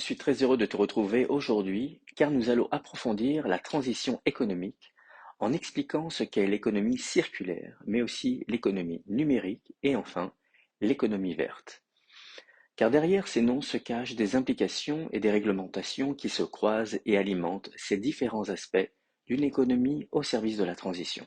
suis très heureux de te retrouver aujourd'hui car nous allons approfondir la transition économique en expliquant ce qu'est l'économie circulaire, mais aussi l'économie numérique et enfin l'économie verte. Car derrière ces noms se cachent des implications et des réglementations qui se croisent et alimentent ces différents aspects d'une économie au service de la transition.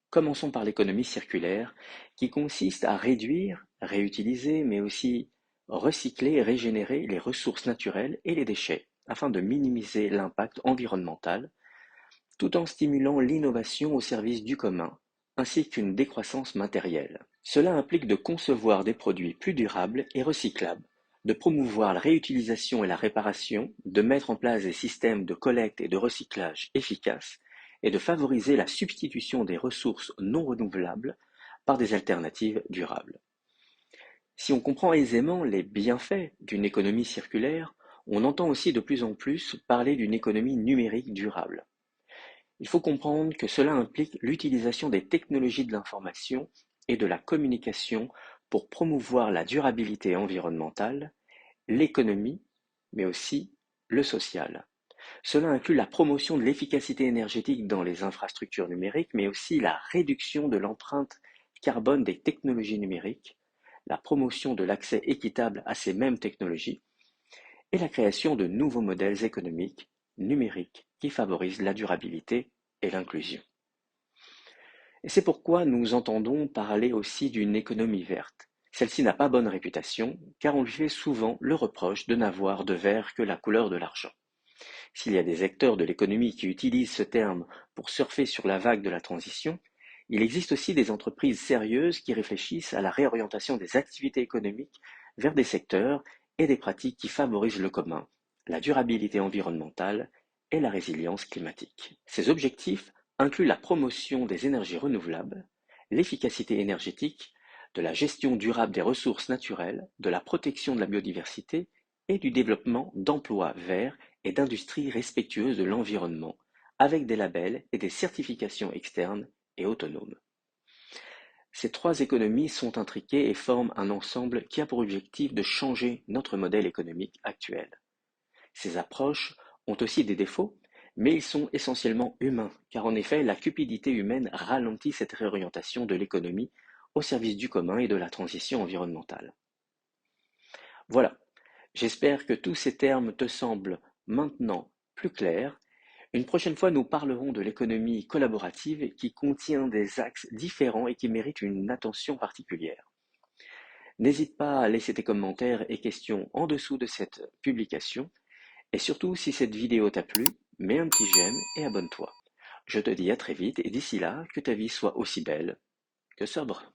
Commençons par l'économie circulaire, qui consiste à réduire, réutiliser, mais aussi recycler et régénérer les ressources naturelles et les déchets, afin de minimiser l'impact environnemental, tout en stimulant l'innovation au service du commun, ainsi qu'une décroissance matérielle. Cela implique de concevoir des produits plus durables et recyclables, de promouvoir la réutilisation et la réparation, de mettre en place des systèmes de collecte et de recyclage efficaces, et de favoriser la substitution des ressources non renouvelables par des alternatives durables. Si on comprend aisément les bienfaits d'une économie circulaire, on entend aussi de plus en plus parler d'une économie numérique durable. Il faut comprendre que cela implique l'utilisation des technologies de l'information et de la communication pour promouvoir la durabilité environnementale, l'économie, mais aussi le social. Cela inclut la promotion de l'efficacité énergétique dans les infrastructures numériques, mais aussi la réduction de l'empreinte carbone des technologies numériques, la promotion de l'accès équitable à ces mêmes technologies et la création de nouveaux modèles économiques numériques qui favorisent la durabilité et l'inclusion. Et c'est pourquoi nous entendons parler aussi d'une économie verte. Celle-ci n'a pas bonne réputation, car on lui fait souvent le reproche de n'avoir de vert que la couleur de l'argent. S'il y a des acteurs de l'économie qui utilisent ce terme pour surfer sur la vague de la transition, il existe aussi des entreprises sérieuses qui réfléchissent à la réorientation des activités économiques vers des secteurs et des pratiques qui favorisent le commun, la durabilité environnementale et la résilience climatique. Ces objectifs incluent la promotion des énergies renouvelables, l'efficacité énergétique, de la gestion durable des ressources naturelles, de la protection de la biodiversité et du développement d'emplois verts et d'industries respectueuses de l'environnement, avec des labels et des certifications externes et autonomes. Ces trois économies sont intriquées et forment un ensemble qui a pour objectif de changer notre modèle économique actuel. Ces approches ont aussi des défauts, mais ils sont essentiellement humains, car en effet, la cupidité humaine ralentit cette réorientation de l'économie au service du commun et de la transition environnementale. Voilà, j'espère que tous ces termes te semblent maintenant plus clairs. Une prochaine fois, nous parlerons de l'économie collaborative qui contient des axes différents et qui méritent une attention particulière. N'hésite pas à laisser tes commentaires et questions en dessous de cette publication. Et surtout, si cette vidéo t'a plu, mets un petit j'aime et abonne-toi. Je te dis à très vite et d'ici là, que ta vie soit aussi belle que sobre.